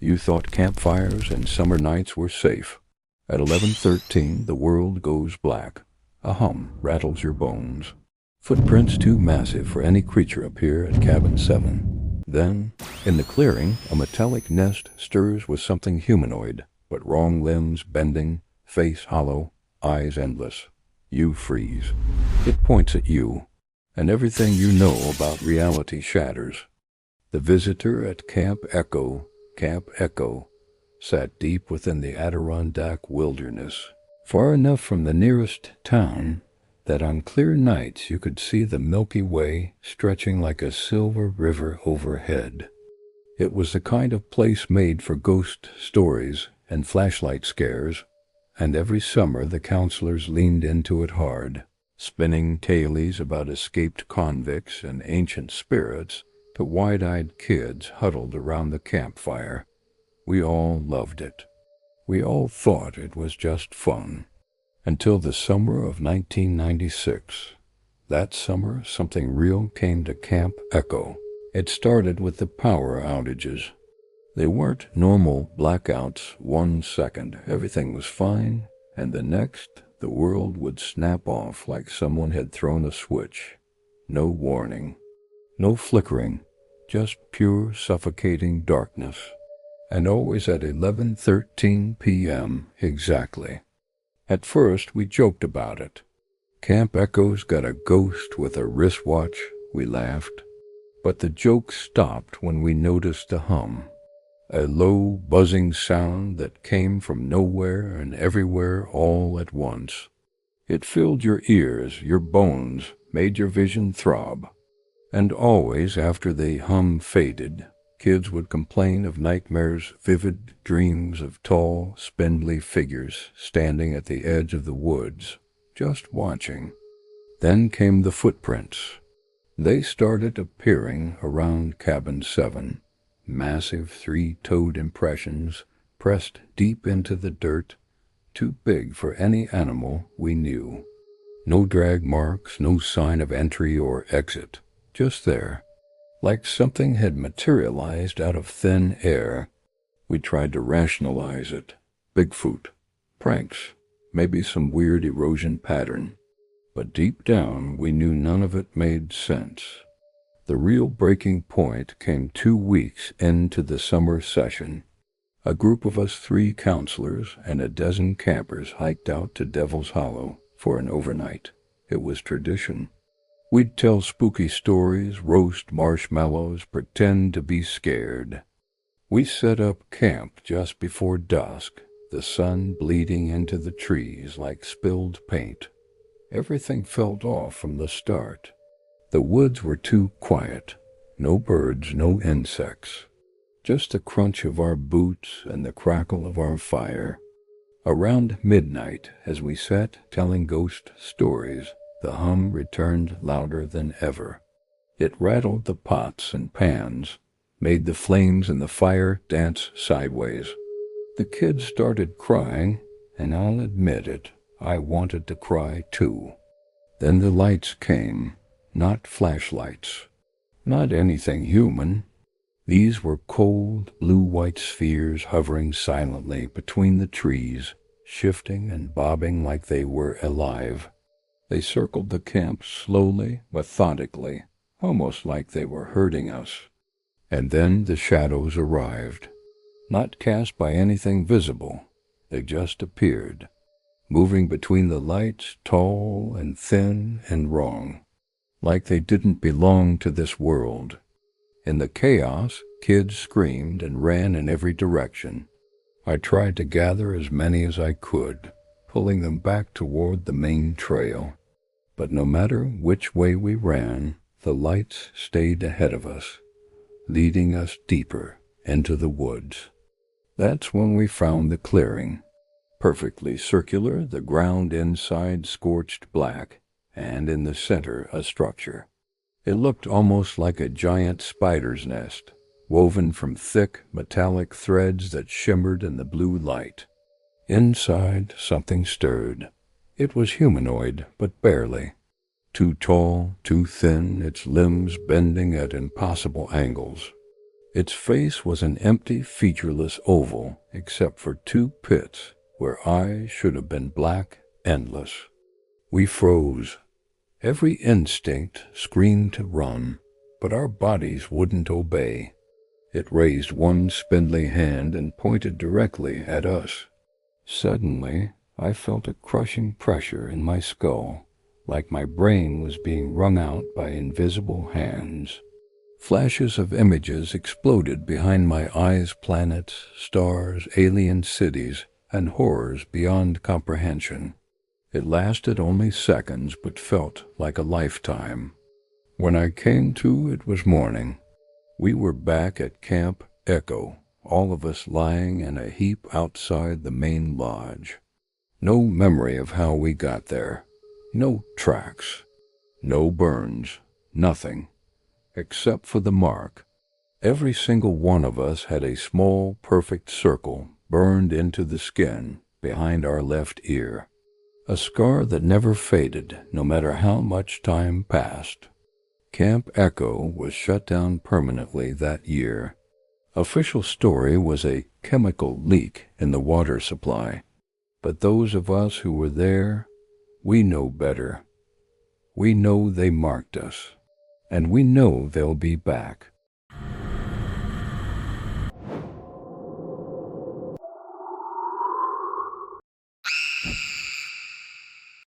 You thought campfires and summer nights were safe. At 11:13, the world goes black. A hum rattles your bones. Footprints too massive for any creature appear at cabin 7. Then, in the clearing, a metallic nest stirs with something humanoid, but wrong limbs bending, face hollow, eyes endless. You freeze. It points at you, and everything you know about reality shatters. The visitor at Camp Echo, sat deep within the Adirondack wilderness, far enough from the nearest town that on clear nights you could see the Milky Way stretching like a silver river overhead. It was the kind of place made for ghost stories and flashlight scares, and every summer the counselors leaned into it hard, spinning tales about escaped convicts and ancient spirits to wide-eyed kids huddled around the campfire. We all loved it. We all thought it was just fun. Until the summer of 1996. That summer, something real came to Camp Echo. It started with the power outages. They weren't normal blackouts. 1 second, everything was fine, and the next, the world would snap off like someone had thrown a switch. No warning. No flickering. Just pure, suffocating darkness. And always at 11:13 p.m. exactly. At first, we joked about it. Camp Echo's got a ghost with a wristwatch, we laughed. But the joke stopped when we noticed a hum. A low, buzzing sound that came from nowhere and everywhere all at once. It filled your ears, your bones, made your vision throb. And always after the hum faded, kids would complain of nightmares, vivid dreams of tall, spindly figures standing at the edge of the woods, just watching. Then came the footprints. They started appearing around cabin 7, massive 3-toed impressions pressed deep into the dirt, too big for any animal we knew. No drag marks, no sign of entry or exit, just there. Like something had materialized out of thin air. We tried to rationalize it. Bigfoot, pranks, maybe some weird erosion pattern. But deep down, we knew none of it made sense. The real breaking point came 2 weeks into the summer session. A group of us 3 counselors and a dozen campers hiked out to Devil's Hollow for an overnight. It was tradition. We'd tell spooky stories, roast marshmallows, pretend to be scared. We set up camp just before dusk, the sun bleeding into the trees like spilled paint. Everything felt off from the start. The woods were too quiet. No birds, no insects. Just the crunch of our boots and the crackle of our fire. Around midnight, as we sat telling ghost stories, the hum returned louder than ever. It rattled the pots and pans, made the flames in the fire dance sideways. The kids started crying, and I'll admit it, I wanted to cry too. Then the lights came, not flashlights, not anything human. These were cold, blue-white spheres hovering silently between the trees, shifting and bobbing like they were alive. They circled the camp slowly, methodically, almost like they were herding us. And then the shadows arrived, not cast by anything visible. They just appeared, moving between the lights, tall and thin and wrong, like they didn't belong to this world. In the chaos, kids screamed and ran in every direction. I tried to gather as many as I could, pulling them back toward the main trail. But no matter which way we ran, the lights stayed ahead of us, leading us deeper into the woods. That's when we found the clearing. Perfectly circular, the ground inside scorched black, and in the center a structure. It looked almost like a giant spider's nest, woven from thick, metallic threads that shimmered in the blue light. Inside, something stirred. It was humanoid, but barely. Too tall, too thin, its limbs bending at impossible angles. Its face was an empty, featureless oval, except for two pits where eyes should have been black, endless. We froze. Every instinct screamed to run, but our bodies wouldn't obey. It raised one spindly hand and pointed directly at us. Suddenly, I felt a crushing pressure in my skull, like my brain was being wrung out by invisible hands. Flashes of images exploded behind my eyes, planets, stars, alien cities, and horrors beyond comprehension. It lasted only seconds, but felt like a lifetime. When I came to, it was morning. We were back at Camp Echo, all of us lying in a heap outside the main lodge. No memory of how we got there. No tracks. No burns. Nothing. Except for the mark. Every single one of us had a small, perfect circle burned into the skin behind our left ear. A scar that never faded, no matter how much time passed. Camp Echo was shut down permanently that year. Official story was a chemical leak in the water supply. But those of us who were there, we know better. We know they marked us. And we know they'll be back.